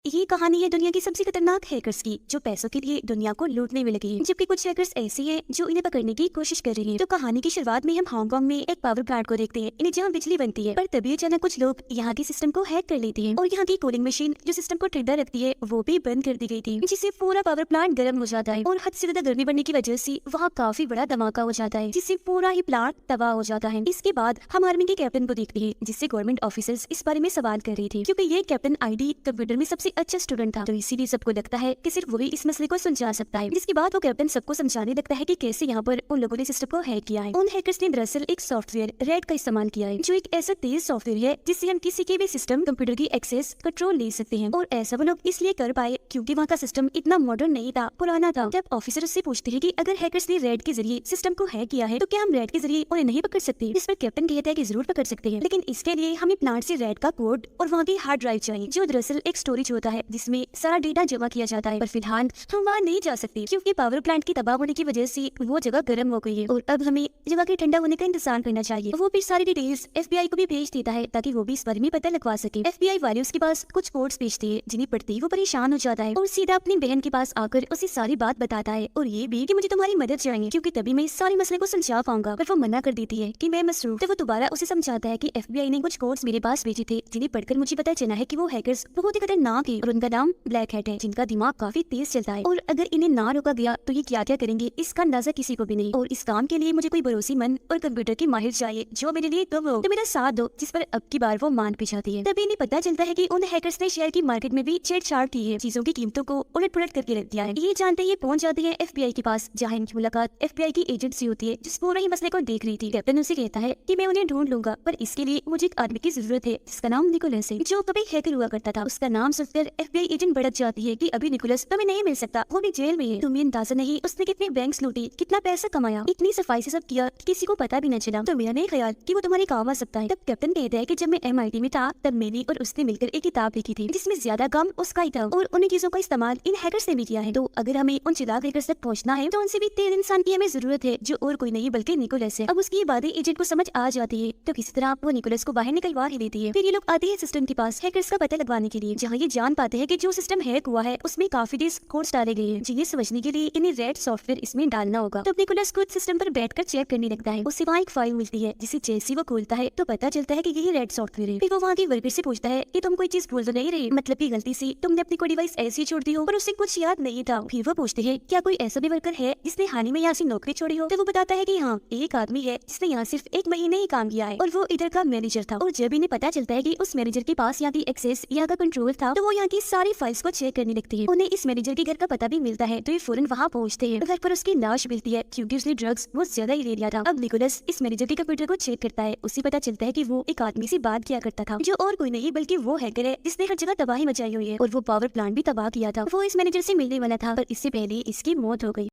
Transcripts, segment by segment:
ये कहानी है दुनिया की सबसे खतरनाक हैकर्स की, जो पैसों के लिए दुनिया को लूटने में लगे हैं। जबकि कुछ हैकर्स ऐसे हैं जो इन्हें पकड़ने की कोशिश कर रही हैं। तो कहानी की शुरुआत में हम हांगकांग में एक पावर प्लांट को देखते हैं, इन्हें जहाँ बिजली बनती है। पर तभी अचानक कुछ लोग यहाँ के सिस्टम को हैक कर लेते हैं और यहाँ की कूलिंग मशीन जो सिस्टम को ठंडा रखती है वो भी बंद कर दी गई थी, जिससे पूरा पावर प्लांट गर्म हो जाता है। और हद से ज्यादा गर्मी बढ़ने की वजह से वहाँ काफी बड़ा धमाका हो जाता है, जिससे पूरा ही प्लांट तबाह हो जाता है। इसके बाद हम आर्मी के कैप्टन को देखते हैं, जिससे गवर्नमेंट ऑफिसर्स इस बारे में सवाल कर रहे थे, क्योंकि ये कैप्टन आईडी कंप्यूटर में सबसे अच्छा स्टूडेंट था। तो इसीलिए सबको लगता है कि सिर्फ वही इस मसले को सुलझा सकता है। जिसके बाद वो कैप्टन सबको समझाने लगता है कि कैसे यहाँ पर उन लोगों ने सिस्टम को हैक किया है। उन हैकर्स ने दरअसल एक सॉफ्टवेयर रेड का इस्तेमाल किया है, जो एक ऐसा तेज सॉफ्टवेयर है जिससे हम किसी के भी सिस्टम कंप्यूटर की एक्सेस कंट्रोल ले सकते हैं। और ऐसा वो लोग इसलिए कर पाए क्योंकि वहाँ का सिस्टम इतना मॉडर्न नहीं था, पुराना था। जब ऑफिसर उससे पूछते हैं कि अगर हैकर्स ने रेड के जरिए सिस्टम को हैक किया है तो क्या हम रेड के जरिए उन्हें नहीं पकड़ सकते? इस पर कैप्टन कहता है कि जरूर पकड़ सकते हैं, लेकिन इसके लिए हमें प्लांट से रेड का कोड और वहाँ की हार्ड ड्राइव चाहिए, जो दरअसल एक स्टोरेज होता है जिसमें सारा डेटा जमा किया जाता है। पर फिलहाल हम वहाँ नहीं जा सकते क्योंकि पावर प्लांट की तबाह होने की वजह से वो जगह गर्म हो गई है और अब हमें जगह के ठंडा होने का इंतजार करना चाहिए। वो फिर सारी डिटेल्स FBI को भी भेज देता है ताकि वो भी इस बारे में पता लगवा सके। FBI वाले उसके पास कुछ कोड्स भेजते हैं जिन्हें पढ़ते ही वो परेशान हो जाता है और सीधा अपनी बहन के पास आकर उसे सारी बात बताता है और ये भी कि मुझे तुम्हारी मदद चाहिए क्योंकि तभी मैं इस सारे मसले को सुलझा पाऊंगा। पर वो मना कर देती है कि मैं मसरूफ। तो वो दोबारा उसे समझाता है कि FBI ने कुछ कोड्स मेरे पास भेजे थे जिन्हें पढ़कर मुझे पता चला है कि वो हैकर्स बहुत ही खतरनाक है और उनका नाम ब्लैक हैट है, जिनका दिमाग काफी तेज चलता है और अगर इन्हें ना रोका गया तो ये क्या क्या करेंगे इसका अंदाजा किसी को भी नहीं। और इस काम के लिए मुझे कोई भरोसेमंद और कंप्यूटर की माहिर चाहिए जो मेरे लिए तुम हो, तो मेरा साथ दो। जिस पर अब की बार वो मान भी जाती है। तभी इन्हें पता चलता है कि उन हैकर्स ने शेयर की मार्केट में भी छेड़छाड़ की है, चीजों की कीमतों को उलट पुलट करके रख दिया है। ये जानते ही पहुंच जाते हैं FBI के पास, जहाँ इनकी मुलाकात FBI की एजेंट से होती है जिस पूरे ही मसले को देख रही थी। कैप्टन उसे कहता है कि मैं उन्हें ढूंढ लूंगा, पर इसके लिए मुझे एक आदमी की जरूरत है जिसका नाम निकोलस है, जो कभी हैकर हुआ करता था। उसका नाम सुनकर FBI एजेंट भड़क जाती है कि अभी निकोलस तुम्हें नहीं मिल सकता, वो भी जेल में है। तुम्हें अंदाजा नहीं उसने कितने बैंक्स लूटी, कितना पैसा कमाया, इतनी सफाई से सब किया कि किसी को पता भी न चला। तो मेरा नहीं ख्याल कि वो तुम्हारे काम आ सकता है। तब कैप्टन कहता है कि जब मैं MIT में था तब मैंने और उसने मिलकर एक किताब लिखी थी जिसमें ज्यादा काम उसका ही था और उन्हीं चीजों का इस्तेमाल इन हैकर्स ने भी किया है। तो अगर हमें उन चिराग हैकर्स तक पहुंचना है तो उनसे भी तेज इंसान की हमें जरूरत है, जो और कोई नहीं बल्कि निकोलस है। अब उसकी बातें एजेंट को समझ आ जाती है, तो किसी तरह वो निकोलस को बाहर निकलवा ही देती है। फिर ये लोग आते हैं सिस्टम के पास हैकर्स का पता लगवाने के लिए, जहाँ ये जान पाते हैं कि जो सिस्टम हैक हुआ है उसमें काफी तेज कोड्स डाले गए हैं, जिन्हें समझने के लिए इन्हें रेड सॉफ्टवेयर इसमें डालना होगा। तो निकोलस खुद सिस्टम पर बैठकर चेक करने लगता है। उसे वहाँ एक फाइल मिलती है जिसे जैसे वो खोलता है तो पता चलता है कि यही रेड सॉफ्टवेयर है। फिर वो वहाँ के वर्कर से पूछता है कि तुम कोई चीज भूल तो नहीं रहे, मतलब की गलती से तुमने अपनी कोई डिवाइस ऐसी छोड़ दी हो पर उसे कुछ याद नहीं था। फिर वो पूछते हैं क्या कोई ऐसा भी वर्कर है जिसने हाल ही में यहाँ से नौकरी छोड़ी हो? तो वो बताता है कि हाँ, एक आदमी है जिसने यहाँ सिर्फ 1 महीने ही काम किया है और वो इधर का मैनेजर था। और जब इन्हें पता चलता है कि उस मैनेजर के पास यहाँ की एक्सेस, यहाँ का कंट्रोल था, तो वो यहाँ की सारी फाइल्स को चेक करने लगती है। उन्हें इस मैनेजर के घर का पता भी मिलता है, तो ये फौरन वहाँ पहुँचते हैं। घर पर उसकी लाश मिलती है क्योंकि उसने ड्रग्स बहुत ज्यादा ही ले लिया था। अब निकोलस इस मैनेजर के कंप्यूटर को चेक करता है, उसे पता चलता है कि वो एक आदमी से बात किया करता था, जो और कोई नहीं बल्कि वो हैकर है जिसने हर जगह तबाही मचाई हुई है और वो पावर प्लांट भी तबाह किया था। वो इस मैनेजर से मिलने वाला था पर इससे पहले इसकी मौत हो गई।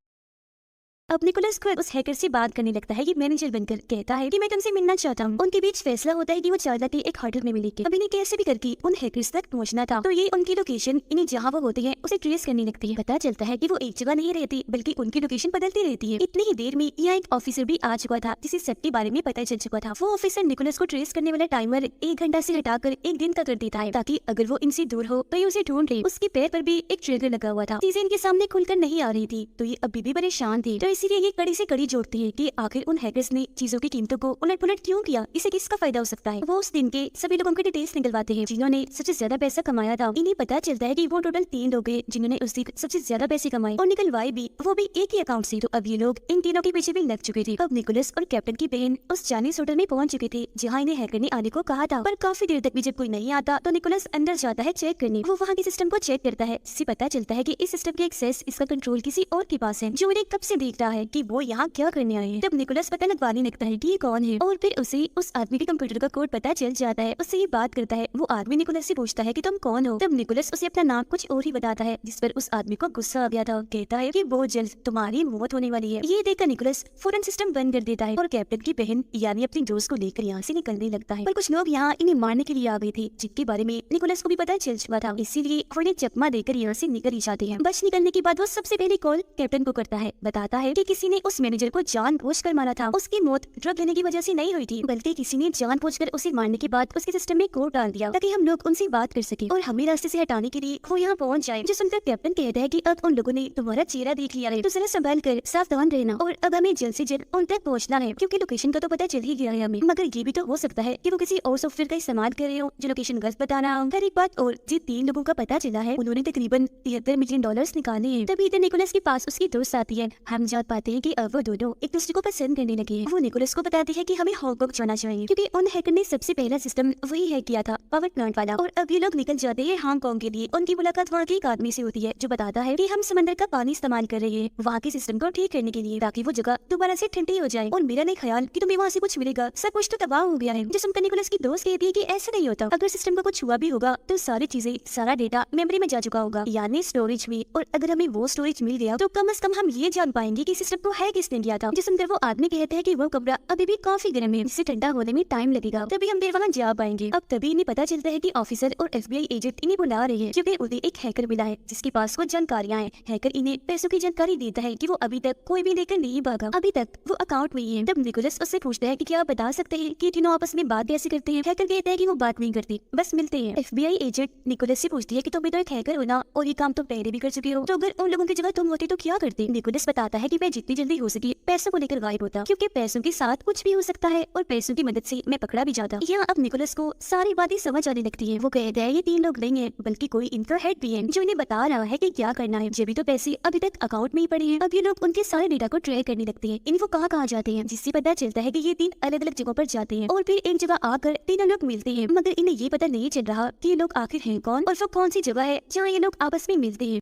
अब निकोलस खुद उस हैकर से बात करने लगता है कि मैनेजर बनकर कहता है कि मैं तुमसे मिलना चाहता हूँ। उनके बीच फैसला होता है कि वो चार लाख एक होटल में मिलेंगे। अब इन्हें कैसे भी करके उन हैकर्स तक पहुंचना था, तो ये उनकी लोकेशन इन्हें जहाँ वो होते हैं उसे ट्रेस करने लगती है। पता चलता है कि वो एक जगह नहीं रहती बल्कि उनकी लोकेशन बदलती रहती है। इतनी ही देर में यहाँ एक ऑफिसर भी आ चुका था जिसे सबके बारे में पता चल चुका था। वो ऑफिसर निकोलस को ट्रेस करने वाला टाइमर 1 घंटा से हटाकर 1 दिन का कर देता है ताकि अगर वो इनसे दूर हो तो ये उसे ढूंढ ले। उसके पैर पर भी एक ट्रिगर लगा हुआ था, चीजें इनके सामने खुलकर नहीं आ रही थी, तो ये अभी भी परेशान थी। तो इसीलिए ये कड़ी से कड़ी जोड़ती है कि आखिर उन हैकर्स ने चीजों की कीमतों को उलट पुलट क्यों किया, इसे किसका फायदा हो सकता है। वो उस दिन के सभी लोगों के डिटेल्स निकलवाते हैं जिन्होंने सबसे ज्यादा पैसा कमाया था। इन्हें पता चलता है कि वो टोटल 3 लोग हैं जिन्होंने उस दिन सबसे ज्यादा पैसे कमाए और निकलवाए भी, वो भी एक ही अकाउंट से। तो अब ये लोग इन तीनों के पीछे भी लग चुके थे। अब निकोलस और कैप्टन की बहन उस चाइनीज होटल में पहुंच चुके थे जहाँ इन्हें हैकर ने आने को कहा था, पर काफी देर तक भी जब कोई नहीं आता तो निकोलस अंदर जाता है चेक करने। वो वहाँ के सिस्टम को चेक करता है, जिससे पता चलता है कि इस सिस्टम के एक्सेस, इसका कंट्रोल किसी और के पास है, जो इन्हें कब से देख रहा है कि वो यहाँ क्या करने आए हैं। तब निकोलस पता लगवाने लगता है कि ये कौन है और फिर उसे उस आदमी के कंप्यूटर का कोड पता चल जाता है। उससे ये बात करता है। वो आदमी निकोलस से पूछता है कि तुम कौन हो? तब निकोलस उसे अपना नाम कुछ और ही बताता है, जिस पर उस आदमी को गुस्सा आ गया था। कहता है कि बहुत जल्द तुम्हारी मौत होने वाली है। ये देखकर निकोलस फौरन सिस्टम बंद कर देता है और कैप्टन की बहन यानी अपनी दोस्त को लेकर यहाँ से निकलने लगता है। पर कुछ लोग यहाँ इन्हें मारने के लिए आ गए थे, जिनके बारे में निकोलस को भी पता चल चुका था, इसीलिए वो इन्हें चकमा देकर यहाँ से निकल ही जाते हैं। बच निकलने के बाद वो सबसे पहले कॉल कैप्टन को करता है, बताता है कि किसी ने उस मैनेजर को जानबूझकर मारा था। उसकी मौत ड्रग लेने की वजह से नहीं हुई थी, बल्कि किसी ने जानबूझकर उसे मारने के बाद उसके सिस्टम में कोड डाल दिया ताकि हम लोग उनसे बात कर सके और हमें रास्ते से हटाने के लिए वो यहाँ पहुँच जाए। जो सुनकर कैप्टन कहता है कि अब उन लोगों ने तुम्हारा चेहरा देख लिया है, तो जरा संभाल कर सावधान रहना और अब हमें जल्द से जल्द उन तक पहुँचना है, क्योंकि लोकेशन का तो पता चल ही गया है हमें, मगर ये भी तो हो सकता है कि वो किसी और सॉफ्टवेयर का इस्तेमाल कर रहे हो जो लोकेशन गलत बताना। फिर एक बात और, जिन 3 लोगों का पता चला है उन्होंने तकरीबन $73 मिलियन निकाले हैं। तभी इधर निकोलस के पास उसकी दोस्त आती है। हम जान पाते हैं कि अब वो दोनों एक दूसरे को पसंद करने लगे हैं। वो निकोलस को बताती है कि हमें हांगकांग जाना चाहिए, क्योंकि उन हैकर ने सबसे पहला सिस्टम वही हैक किया था, पावर प्लांट वाला। और अब ये लोग निकल जाते हैं हांगकांग के लिए। उनकी मुलाकात वहाँ के एक आदमी से होती है जो बताता है कि हम समंदर का पानी इस्तेमाल कर रहे हैं वहाँ के सिस्टम को ठीक करने के लिए, ताकि वो जगह दोबारा से ठंडी हो जाए। और मेरा नहीं ख्याल कि तुम्हें वहाँ से कुछ मिलेगा, सब कुछ तो तबाह हो गया है। जो सुनकर निकोलस की दोस्त कहती है कि ऐसा नहीं होता, अगर सिस्टम का कुछ हुआ भी होगा तो सारी चीजें, सारा डेटा मेमोरी में जा चुका होगा, यानी स्टोरेज में। और अगर हमें वो स्टोरेज मिल गया तो कम से कम हम ये जान पाएंगे कि सिस्टम को है किसने किया था। जिस अंदर वो आदमी कहते हैं कि वो कमरा अभी भी काफी गर्म है, जिससे ठंडा होने में टाइम लगेगा, तभी हम फिर वहाँ जा पाएंगे। अब तभी इन्हें पता चलता है कि ऑफिसर और FBI एजेंट इन्हें बुला रहे हैं, क्योंकि उन्हें एक हैकर मिला है जिसके पास कुछ जानकारियां हैं। हैकर इन्हें पैसों की जानकारी देता है कि वो अभी तक कोई भी लेकर नहीं भागा, अभी तक वो अकाउंट में ही है। तब निकोलस उससे पूछता है कि क्या आप बता सकते हैं कि तीनों आपस में बात कैसे करते हैं। हैकर कहता है कि वो बात नहीं करते, बस मिलते हैं। FBI एजेंट निकोलस से पूछती है कि तुम भी तो एक हैकर हो ना, और ये काम तो पहले भी कर चुके हो, तो अगर उन लोगों की जगह तुम होते तो क्या करते। निकोलस बताता है कि मैं जितनी जल्दी हो सके पैसों को लेकर गायब होता, क्योंकि पैसों के साथ कुछ भी हो सकता है और पैसों की मदद से मैं पकड़ा भी जाता। यहाँ अब निकोलस को सारी बातें समझ आने लगती है। वो कहता है ये 3 लोग नहीं है, बल्कि कोई इनका हेड भी है जो इन्हें बता रहा है कि क्या करना है। जब भी तो पैसे अभी तक अकाउंट में ही पड़े हैं। अब ये लोग उनके सारे डेटा को ट्रैक करने लगते हैं, इनको कहाँ जाते हैं, जिससे पता चलता है कि ये 3 अलग अलग जगहों पर जाते हैं और फिर एक जगह आकर तीनों लोग मिलते हैं। मगर इन्हें ये पता नहीं चल रहा कि ये लोग आखिर हैं कौन और वो कौन सी जगह है जहाँ ये लोग आपस में मिलते हैं।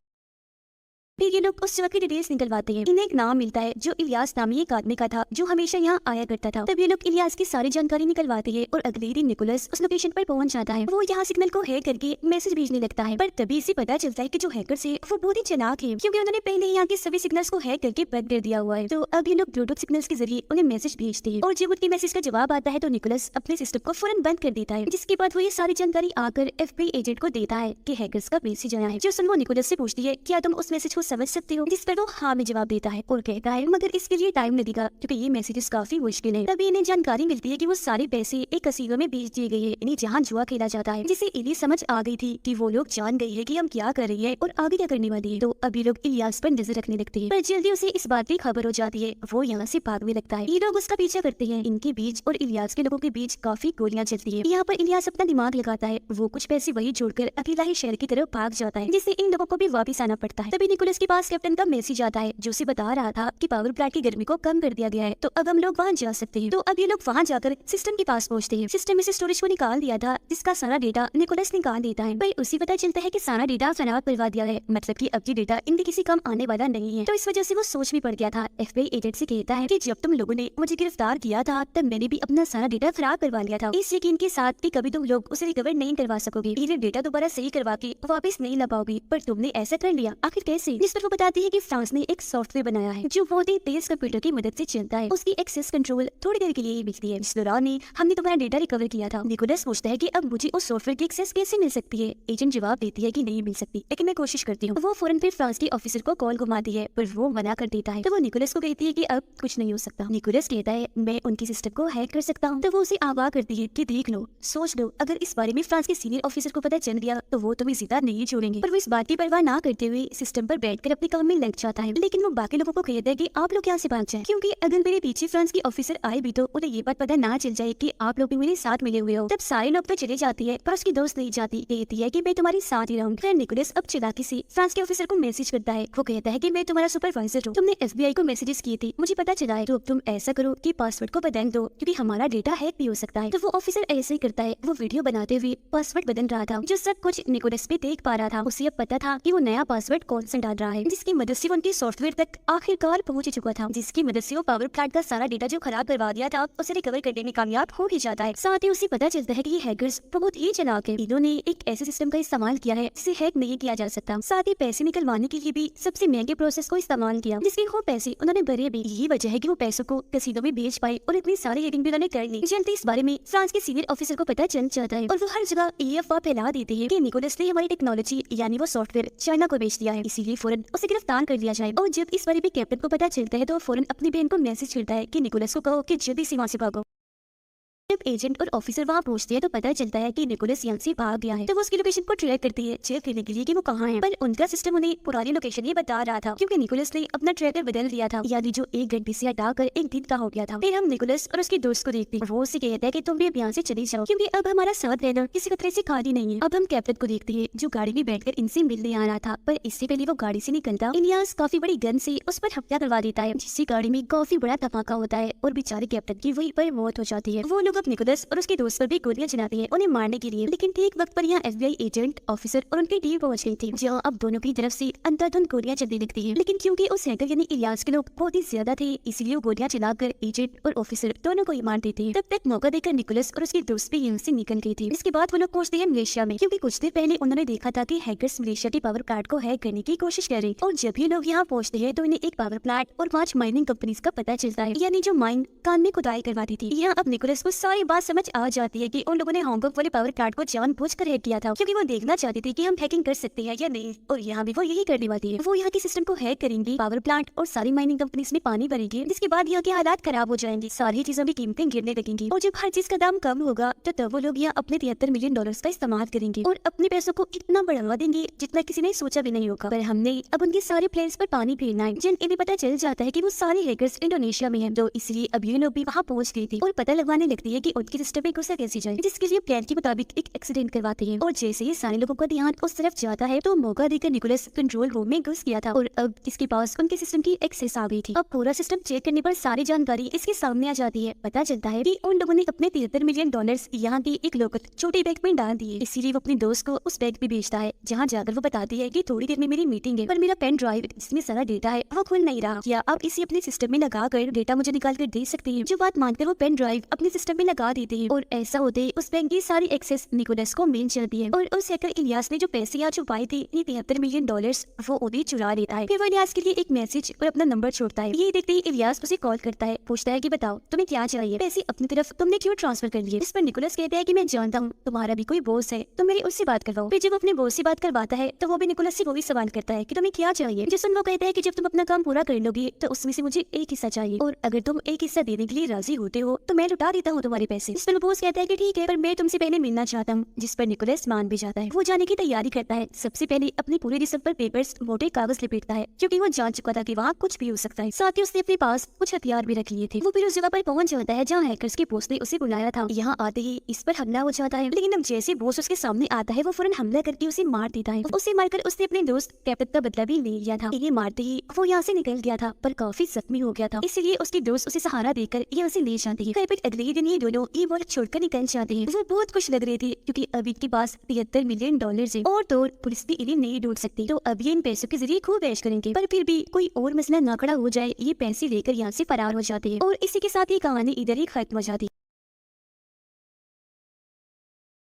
फिर ये लोग उस जगह की डिटेल्स निकलवाते हैं। इन्हें एक नाम मिलता है जो इलियास नामी एक आदमी का था जो हमेशा यहाँ आया करता था। तब ये लोग इलियास की सारी जानकारी निकलवाते हैं और अगले दिन निकोलस उस लोकेशन पर पहुंच जाता है। वो यहाँ सिग्नल को हैक करके मैसेज भेजने लगता है, पर तभी इसे पता चलता है कि जो हैकर्स है वो बहुत ही चालाक है, क्योंकि उन्होंने पहले यहाँ के सभी सिग्नल्स को हैक करके बंद कर दिया हुआ है। तो अब ये लोग ब्लूटूथ सिग्नल्स के जरिए उन्हें मैसेज भेजते हैं और जब उनके मैसेज का जवाब आता है तो निकोलस अपने सिस्टम को फौरन बंद कर देता है, जिसके बाद वो ये सारी जानकारी आकर FBI एजेंट को देता है कि हैकर्स का मैसेज आया है। जो सुन वो निकोलस से पूछती है क्या तुम उस मैसेज को समझ सकते हो, पर वो हाँ में जवाब देता है और कहता है मगर इसके लिए टाइम लगेगा, क्योंकि ये मैसेजेस काफी मुश्किल है। तभी इन्हें जानकारी मिलती है कि वो सारे पैसे एक कसीनो में भेज दिए गए हैं, इन्हें जहाँ जुआ खेला जाता है, जिसे इन्हें समझ आ गई थी कि वो लोग जान गए हैं कि हम क्या कर रही है और आगे क्या करने वाली है। तो अभी लोग इलियास पर नजर रखने लगते हैं, पर जल्दी उसे इस बात की खबर हो जाती है, वो यहाँ से भागने लगता है। ये लोग उसका पीछा करते हैं। इनके बीच और इलियास के लोगों के बीच काफी गोलियां चलती है। यहाँ पर इलियास अपना दिमाग लगाता है, वो कुछ पैसे वही जोड़कर अकेला ही शहर की तरफ भाग जाता है, जिससे इन लोगों को भी वापस आना पड़ता है। तभी निकोलस के पास कैप्टन का मैसेज आता है जो उसे बता रहा था कि पावर प्लांट की गर्मी को कम कर दिया गया है, तो अब हम लोग वहाँ जा सकते हैं। तो अब ये लोग वहाँ जाकर सिस्टम के पास पहुँचते हैं। सिस्टम में से स्टोरेज को निकाल दिया था, जिसका सारा डेटा निकोलस निकाल देता है, पर उसे पता चलता है कि सारा डेटा खराब करवा दिया है, मतलब कि अब ये डेटा इनके किसी काम आने वाला नहीं है। तो इस वजह से वो सोच भी पड़ गया था। FBI एजेंट से कहता है कि जब तुम लोगों ने मुझे गिरफ्तार किया था तब मैंने भी अपना सारा डेटा खराब करवा लिया था, इस यकीन के साथ कि कभी तुम लोग उसे रिकवर नहीं करवा सकोगे, ये डेटा दोबारा सही करवा के वापस नहीं ला पाओगे, पर तुमने ऐसा कर लिया, आखिर कैसे। जिस पर वो बताती है कि फ्रांस ने एक सॉफ्टवेयर बनाया है जो बहुत ही तेज कंप्यूटर की मदद से चलता है, उसकी एक्सेस कंट्रोल थोड़ी देर के लिए ही मिलती है। इस दौरान ही हमने तुम्हारा डेटा रिकवर किया था। निकोलस पूछता है कि अब मुझे उस सॉफ्टवेयर की एक्सेस कैसे मिल सकती है। एजेंट जवाब देती है कि नहीं मिल सकती, लेकिन मैं कोशिश करती हूँ। वो फौरन फिर फ्रांस के ऑफिसर को कॉल घुमाती है, पर वो मना कर देता है। तो वो निकोलस को कहती है कि अब कुछ नहीं हो सकता। निकोलस कहता है मैं उनकी सिस्टम को हैक कर सकता हूँ। तो वो उसे आगाह करती है कि देख लो, सोच लो, अगर इस बारे में फ्रांस के सीनियर ऑफिसर को पता चल गया तो वो तुम्हें जिंदा नहीं छोड़ेंगे। पर वो इस बात की परवाह ना करते हुए सिस्टम पर बैठकर अपने काम में लग जाता है। लेकिन वो बाकी लोगों को कहता है कि आप लोग यहाँ से भाग जाएं, क्योंकि अगर मेरे पीछे फ्रांस की ऑफिसर आए भी तो उन्हें ये बात पता ना चल जाए कि आप लोग भी मेरे साथ मिले हुए हो। तब सारे लोग तो चले जाती है, पर उसकी दोस्त नहीं जाती, कहती है कि मैं तुम्हारे साथ ही रहूंगी। फिर निकोलस अब चालाकी से फ्रांस के ऑफिसर को मैसेज करता है। वो कहता है कि मैं तुम्हारा सुपरवाइजर हूँ, तुमने FBI को मैसेजेस किए थे, मुझे पता चला है, तो तुम ऐसा करो कि पासवर्ड को बदल दो, क्योंकि हमारा डेटा हैक भी हो सकता है। तो वो ऑफिसर ऐसे ही करता है। वो वीडियो बनाते हुए पासवर्ड बदल रहा था, जो सब कुछ निकोलस भी देख पा रहा था। उसे अब पता था कि वो नया पासवर्ड कौन सा डाल रहा है, जिसकी मदद से उनके सॉफ्टवेयर तक आखिरकार पहुंच चुका था, जिसकी मदद से वो पावर प्लांट का सारा डेटा जो खराब करवा दिया था उसे रिकवर करने में कामयाब हो ही जाता है। साथ ही उसे पता चलता है कि ये हैकर्स बहुत ही चालाक है, इन्होंने एक ऐसे सिस्टम का इस्तेमाल किया है जिसे हैक नहीं किया जा सकता। साथ ही पैसे निकलवाने के लिए भी सबसे महंगे प्रोसेस को इस्तेमाल किया, जिसके वो पैसे उन्होंने भरे भी। यही वजह है कि वो पैसों को कसीनो में भेज पाए और इतनी सारी हैकिंग भी उन्होंने कर ली। जल्दी इस बारे में फ्रांस के सीनियर ऑफिसर को पता चल जाता है और वो हर जगह ये अफवाह फैला देते हैं कि निकोलस ने हमारी टेक्नोलॉजी यानी वो सॉफ्टवेयर चाइना को बेच दिया है। इसीलिए फौरन फौरन उसे गिरफ्तार कर लिया जाए। और जब इस बारे में कैप्टन को पता चलता है तो फौरन अपनी बहन को मैसेज करता है कि निकोलस को कहो कि जल्दी से वहाँ से भागो। जब एजेंट और ऑफिसर वहाँ पहुंचते हैं तो पता चलता है कि निकोलस यहाँ से भाग गया है। तो वो उसकी लोकेशन को ट्रैक करती है चेक करने के लिए कि वो कहाँ है, पर उनका सिस्टम उन्हें पुरानी लोकेशन ही बता रहा था क्योंकि निकोलस ने अपना ट्रैकर बदल दिया था, यानी जो 1 घंटे से हटाकर 1 दिन का हो गया था। फिर हम निकोलस और उसके दोस्त को देखते हैं। वो उसे कहता है कि तुम भी अब यहाँ से चली जाओ क्योंकि अब हमारा साथ रहना किसी खतरे से खाली नहीं है। अब हम कैप्टन को देखते हैं जो गाड़ी में बैठकर इनसे मिलने आ रहा था, पर इससे पहले वो गाड़ी से निकलता इलियास काफी बड़ी गन से उस पर हमला करवा देता है, जिससे गाड़ी में काफी बड़ा धमाका होता है और बेचारे कैप्टन की वहीं पर मौत हो जाती है। वो लोग अब निकोलस और उसके दोस्त पर भी गोलियां चलाते हैं उन्हें मारने के लिए, लेकिन ठीक वक्त पर यहाँ FBI एजेंट, ऑफिसर और उनकी टीम पहुंच गई थी, जहाँ अब दोनों की तरफ से अंधाधुंध गोलियां चलने लगती हैं। लेकिन क्योंकि उस हैकर यानी इलियास के लोग बहुत ही ज्यादा थे, इसलिए वो गोलियां चलाकर एजेंट और ऑफिसर दोनों को ही मार देते हैं। तब तक मौका देकर निकोलस और उसके दोस्त भी यहाँ से निकल गए थे। इसके बाद वो लोग पहुंचते हैं मलेशिया में, क्योंकि कुछ देर पहले उन्होंने देखा था कि हैकर्स मलेशिया के पावर प्लांट को हैक करने की कोशिश कर रहे। और जब ये लोग यहाँ पहुंचते हैं तो इन्हें एक पावर प्लांट और 5 माइनिंग कंपनीज का पता चलता है, यानी जो माइन कान में खुदाई करवाती थी। यहाँ अब निकोलस को सारी बात समझ आ जाती है कि उन लोगों ने हांगकांग वाले पावर प्लांट को जानबूझकर हैक किया था, क्योंकि वो देखना चाहते थे कि हम हैकिंग कर सकते हैं या नहीं। और यहाँ भी वो यही करने वाली है, वो यहाँ के सिस्टम को हैक करेंगी, पावर प्लांट और सारी माइनिंग कंपनीज में पानी भरेंगे, जिसके बाद यहाँ के हालात खराब हो जाएंगे, सारी चीजों की कीमतें गिरने लगेंगी। और जब हर चीज का दाम कम होगा तो तब वो लोग यहाँ अपने $73 मिलियन का इस्तेमाल करेंगे और अपने पैसों को इतना बढ़ावा देंगे जितना किसी ने सोचा भी नहीं होगा। पर हमने अब उनके सारे प्लान्स पर पानी फेरना है। जिन इन्हें पता चल जाता है कि वो सारे हैकर्स इंडोनेशिया में हैं, तो इसलिए अब ये लोग भी वहाँ पहुँच गई थी और पता लगवाने लगती है कि उनके सिस्टम में घुसा कैसे जाए, जिसके लिए प्लान के मुताबिक एक एक्सीडेंट करवाते हैं। और जैसे ही सारे लोगों का ध्यान उस तरफ जाता है तो मौका देकर निकोलस कंट्रोल रूम में घुस गया था और अब इसके पास उनके सिस्टम की एक्सेस आ गई थी। अब पूरा सिस्टम चेक करने पर सारी जानकारी इसके सामने आ जाती है। पता चलता है कि उन लोगों ने अपने $73 मिलियन यहाँ की एक लोकल छोटे बैग में डाल दिए, इसीलिए वो अपने दोस्त को उस बैग में भेजता है, जहाँ जाकर वो बताती है कि थोड़ी देर में मेरी मीटिंग है, पर मेरा पेन ड्राइव जिसमें सारा डेटा है वो खुल नहीं रहा, क्या आप इसे अपने सिस्टम में लगा कर डेटा मुझे निकाल कर दे सकते हैं। जो बात मानकर वो पेन ड्राइव अपने सिस्टम में लगा देते हैं और ऐसा होते उस बैंक की सारी एक्सेस निकोलस को मिल जाती है। और उस हैकर इलियास ने जो पैसे यहाँ छुपाए थे $73 मिलियन वो उन्हें चुरा लेता है। फिर वो इलियास के लिए एक मैसेज और अपना नंबर छोड़ता है। ये देखते ही इलियास उसे कॉल करता है, पूछता है कि बताओ तुम्हें क्या चाहिए, पैसे अपनी तरफ तुमने क्यों ट्रांसफर कर लिए। इस पर निकोलस कहता है कि मैं जानता हूँ तुम्हारा भी कोई बॉस है, तो मेरी उससे बात करवाओ। फिर जब अपने बॉस से बात करवाता है तो वो भी निकोलस से वही सवाल करता है कि तुम्हें क्या चाहिए, जिसमें वो कहता है कि जब तुम अपना काम पूरा कर लोगे तो उसमें से मुझे एक हिस्सा चाहिए, और अगर तुम एक हिस्सा देने के लिए राजी होते हो तो मैं लुटा देता हूँ तुम्हारे पैसे। इस पर बॉस कहता है कि ठीक है, पर मैं तुमसे पहले मिलना चाहता हूँ, जिस पर निकोलस मान भी जाता है। वो जाने की तैयारी करता है। सबसे पहले अपनी पूरे जिस्म पर पेपर्स मोटे कागज लपेटता है, क्योंकि वो जान चुका था कि वहाँ कुछ भी हो सकता है। साथ ही उसने अपने पास कुछ हथियार भी रख लिए थे। वो फिर उस जगह पर पहुंच जाता है जहाँ हैकर्स के बॉस ने उसे बुलाया था। यहाँ आते ही इस पर हमला हो जाता है, लेकिन अब जैसे बॉस उसके सामने आता है वो फौरन हमला करके उसे मार देता है। उसे मारकर उसने अपने दोस्त कैप्टन का बदला भी ले लिया था। इन्हें मारते ही वो यहाँ से निकल गया था, पर काफी जख्मी हो गया था, इसलिए उसके दोस्त उसे सहारा देकर यहाँ से ले जाते हैं। फिर अगले दिन ये दोनों ये वर्ल्ड छोड़कर निकल जाते हैं। वो बहुत खुश लग रहे थे क्योंकि अब इनके पास $73 मिलियन है और तो पुलिस भी इन्हें नहीं ढूंढ सकती, तो अब ये इन पैसों के जरिए खूब ऐश करेंगे। पर फिर भी कोई और मसला ना खड़ा हो जाए, ये पैसे लेकर यहाँ से फरार हो जाते हैं और इसी के साथ ये कहानी इधर ही खत्म हो जाती है।